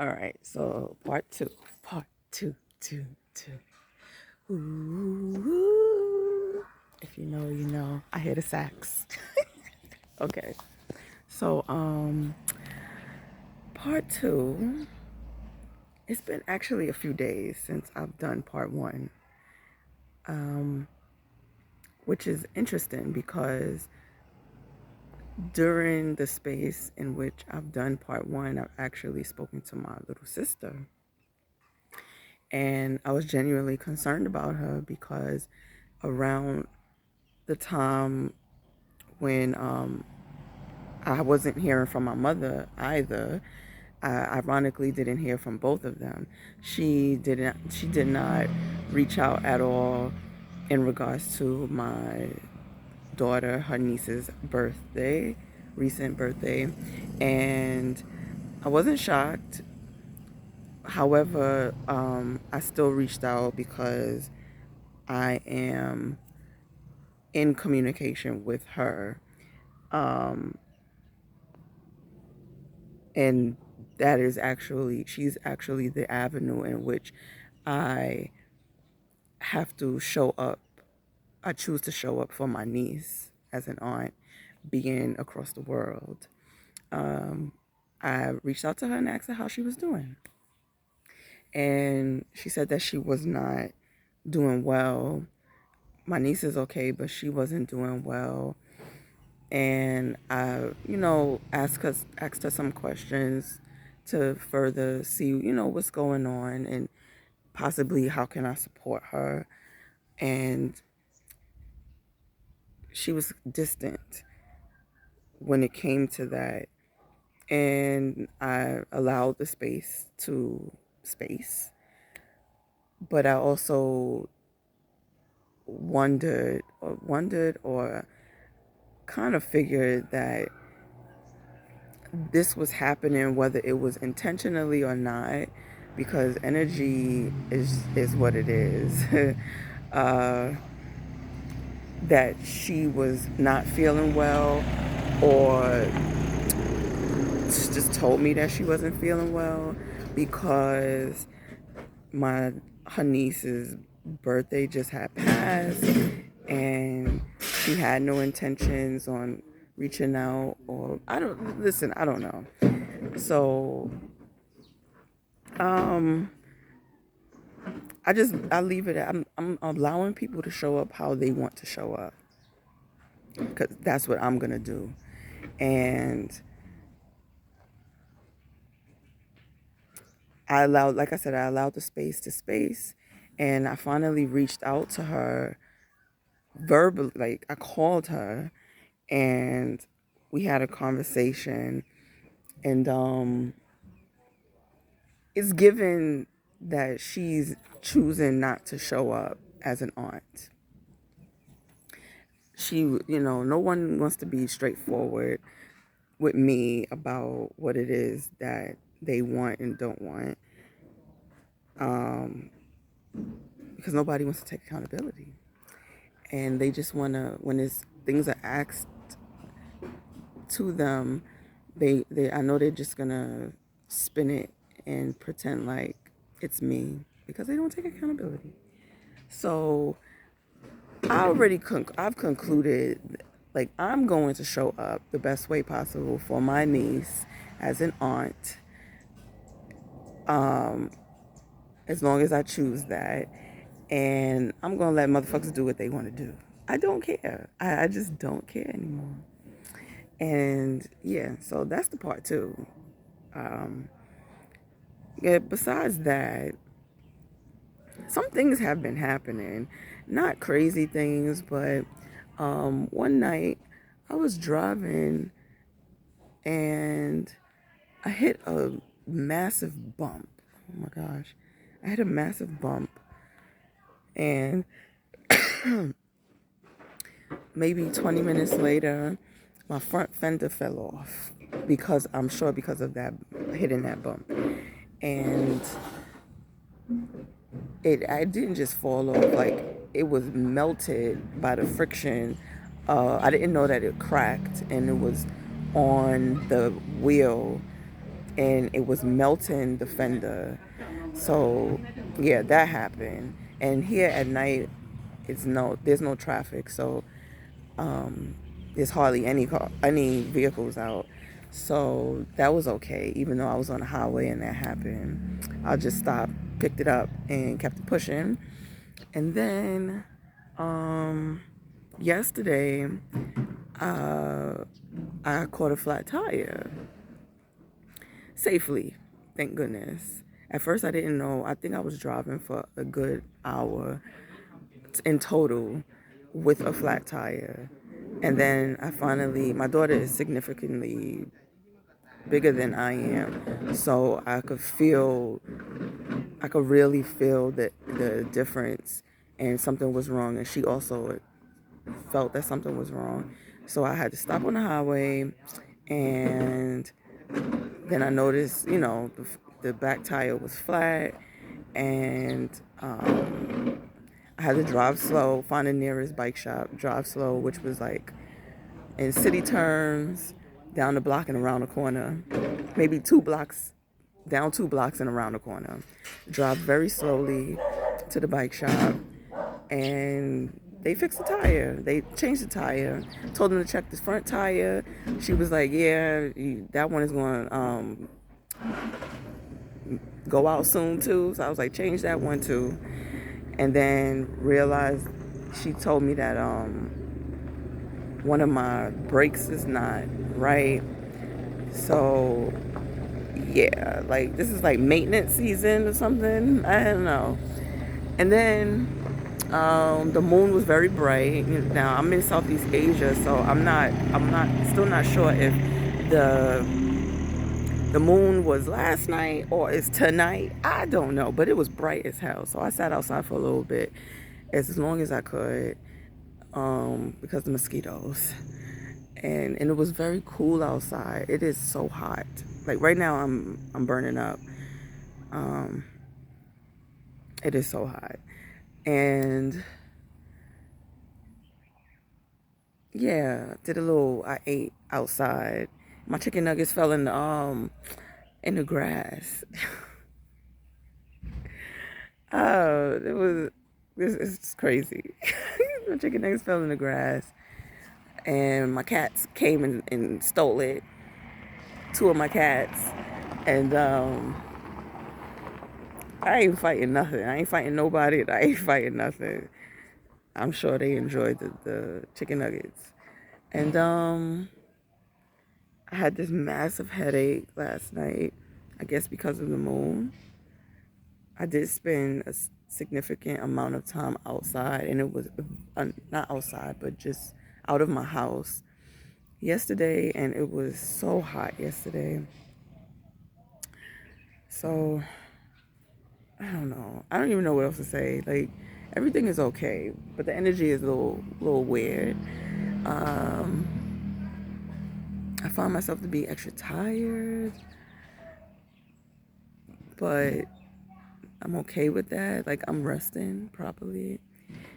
All right, so part two. Ooh, if you know, you know. I hear the sax. Okay, so part two. It's been actually a few days since I've done part one, which is interesting because during the space in which I've done part one, I've actually spoken to my little sister. And I was genuinely concerned about her because around the time when I wasn't hearing from my mother either, I ironically didn't hear from both of them. She did not reach out at all in regards to my daughter, her niece's birthday, recent birthday, and I wasn't shocked. However, I still reached out because I am in communication with her. Um, and that is actually, she's actually the avenue in which I have to show up. I choose to show up for my niece as an aunt, being across the world. Um, I reached out to her and asked her how she was doing. And she said that she was not doing well. My niece is okay, but she wasn't doing well. And I, asked her some questions to further see, what's going on and possibly how can I support her. And she was distant when it came to that. And I allowed the space to space. But I also wondered or kind of figured that this was happening whether it was intentionally or not, because energy is what it is. uh, that she was not feeling well, or just told me that she wasn't feeling well because my her niece's birthday just had passed and she had no intentions on reaching out, or I don't know. So um I leave it at I'm allowing people to show up how they want to show up, because that's what I'm gonna do. And like I said, I allowed the space to space, and I finally reached out to her verbally. Like, I called her and we had a conversation, and it's given that she's choosing not to show up as an aunt. She, no one wants to be straightforward with me about what it is that they want and don't want, um, because nobody wants to take accountability. And they just want to, when things are asked to them, they I know they're just going to spin it and pretend like it's me, because they don't take accountability. So I've concluded, like, I'm going to show up the best way possible for my niece as an aunt, um, as long as I choose that. And I'm going to let motherfuckers do what they want to do. I don't care. I just don't care anymore. And yeah, so that's the part two. Um, yeah, besides that, some things have been happening. Not crazy things, but one night I was driving and I hit a massive bump. Oh my gosh. I hit a massive bump, and maybe 20 minutes later, my front fender fell off, because I'm sure because of that, hitting that bump. And I didn't just fall off, like, it was melted by the friction. I didn't know that it cracked and it was on the wheel, and it was melting the fender. So yeah, that happened. And here at night, there's no traffic, so there's hardly any vehicles out. So that was okay, even though I was on the highway and that happened. I just stopped, picked it up, and kept it pushing. And then yesterday, I caught a flat tire safely, thank goodness. At first, I didn't know. I think I was driving for a good hour in total with a flat tire. And then my daughter is significantly bigger than I am. So I could really feel the difference, and something was wrong. And she also felt that something was wrong. So I had to stop on the highway, and then I noticed, the back tire was flat, and I had to drive slow, find the nearest bike shop, drive slow, which was like in city terms, down the block and around the corner, maybe 2 blocks, down 2 blocks and around the corner. Drive very slowly to the bike shop, and they fixed the tire. They changed the tire. Told them to check the front tire. She was like, "Yeah, that one is going to go out soon too." So I was like, "Change that one too." And then realized she told me that one of my brakes is not right. So yeah, like this is like maintenance season or something. I don't know. And then the moon was very bright. Now I'm in Southeast Asia, so still not sure if the the moon was last night or it's tonight. I don't know, but it was bright as hell. So I sat outside for a little bit, as long as I could, because of the mosquitoes. And it was very cool outside. It is so hot. Like right now, I'm burning up. Um, it is so hot, and yeah, I ate outside. My chicken nuggets fell in the grass. Oh, this is crazy. My chicken nuggets fell in the grass, and my cats came and stole it. Two of my cats, and I ain't fighting nothing. I ain't fighting nobody. I ain't fighting nothing. I'm sure they enjoyed the chicken nuggets. And I had this massive headache last night. I guess because of the moon. I did spend a significant amount of time outside, and it was not outside, but just out of my house yesterday, and it was so hot yesterday. So I don't know. I don't even know what else to say. Like everything is okay, but the energy is a little weird. Um, I find myself to be extra tired, but I'm okay with that. Like I'm resting properly.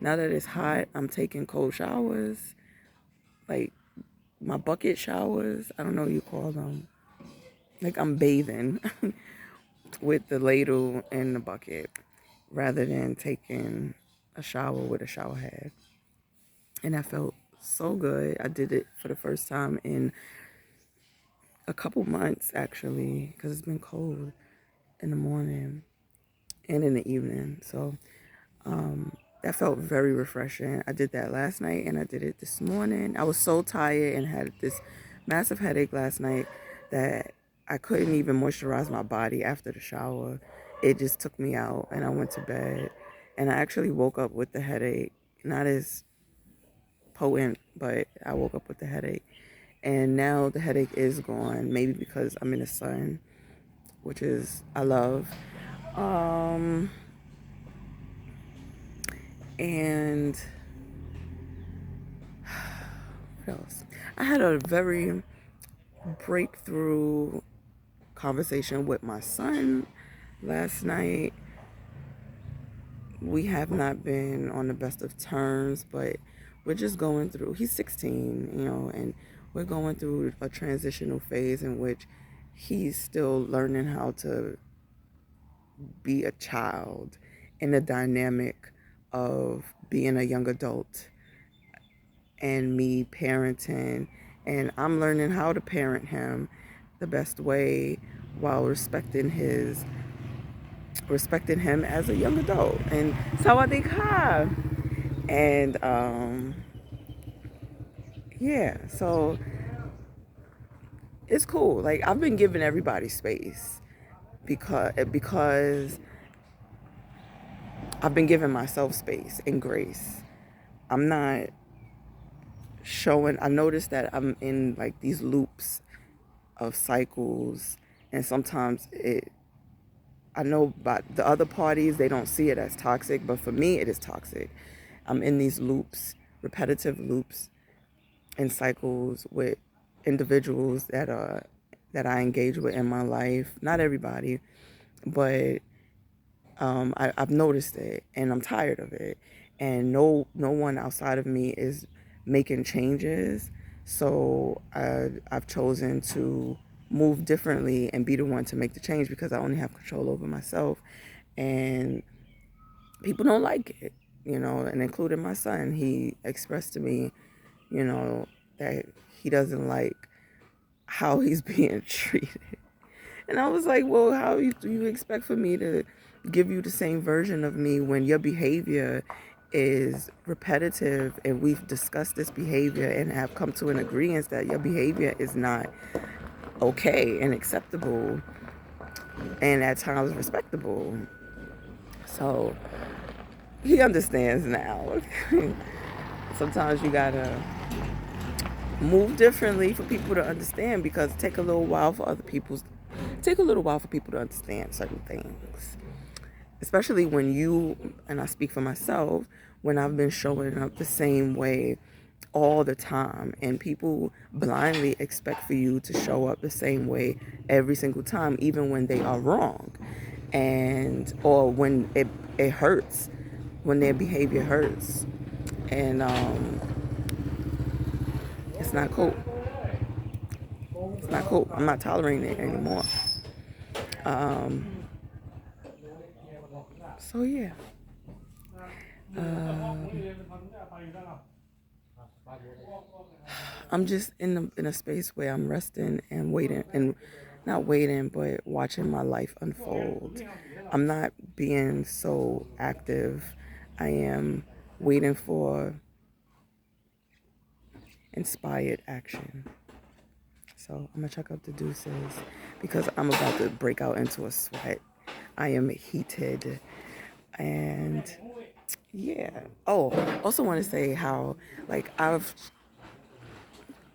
Now that it's hot, I'm taking cold showers, like my bucket showers. I don't know what you call them. Like I'm bathing with the ladle and the bucket rather than taking a shower with a shower head. And I felt so good. I did it for the first time in a couple months actually, because it's been cold in the morning and in the evening. So that felt very refreshing. I did that last night and I did it this morning. I was so tired and had this massive headache last night that I couldn't even moisturize my body after the shower. It just took me out and I went to bed. And I actually woke up with the headache. Not as potent, but I woke up with the headache. And now the headache is gone. Maybe because I'm in the sun, which is, I love. And what else? I had a very breakthrough conversation with my son last night. We have not been on the best of terms, but we're just going through, he's 16, and we're going through a transitional phase in which he's still learning how to be a child in the dynamic of being a young adult and me parenting. And I'm learning how to parent him the best way while respecting him as a young adult. And sawadee ka. And yeah, so it's cool. Like, I've been giving everybody space because I've been giving myself space and grace. I'm not showing. I noticed that I'm in like these loops of cycles, and sometimes I know about the other parties, they don't see it as toxic, but for me it is toxic. I'm in these loops, repetitive loops and cycles with individuals that I engage with in my life. Not everybody, but I've noticed it, and I'm tired of it. And no one outside of me is making changes. So I've chosen to move differently and be the one to make the change because I only have control over myself. And people don't like it, and including my son. He expressed to me, that he doesn't like how he's being treated. And I was like, well, how do you expect for me to give you the same version of me when your behavior is repetitive and we've discussed this behavior and have come to an agreement that your behavior is not okay and acceptable and at times respectable. So he understands now. Sometimes you gotta move differently for people to understand because it take a little while for people to understand certain things. Especially when and I speak for myself, when I've been showing up the same way all the time and people blindly expect for you to show up the same way every single time, even when they are wrong, and or when it hurts, when their behavior hurts. And it's not cool. It's not cool. I'm not tolerating it anymore. um so yeah. um I'm just in a space where I'm resting and waiting, and not waiting, but watching my life unfold. I'm not being so active. I am waiting for inspired action. So I'm gonna check up the deuces because I'm about to break out into a sweat. I am heated, and yeah. Oh, also want to say how like I've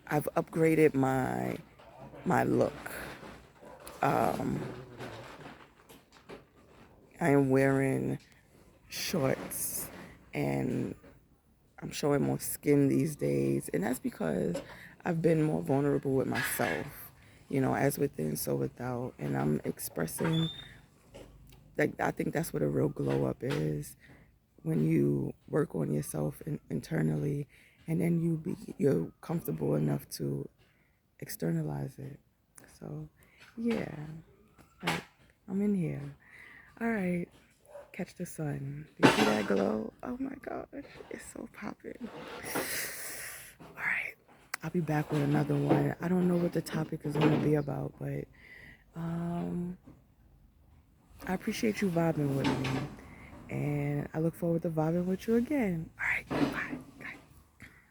upgraded my look. Um, I am wearing shorts and I'm showing more skin these days. And that's because I've been more vulnerable with myself, as within, so without. And I'm expressing, like, I think that's what a real glow up is, when you work on yourself internally and then you're comfortable enough to externalize it. So, yeah, like, I'm in here. All right. Catch the sun. Do you see that glow? Oh my gosh, it's so popping. All right, I'll be back with another one. I don't know what the topic is going to be about, but I appreciate you vibing with me, and I look forward to vibing with you again. All right, bye.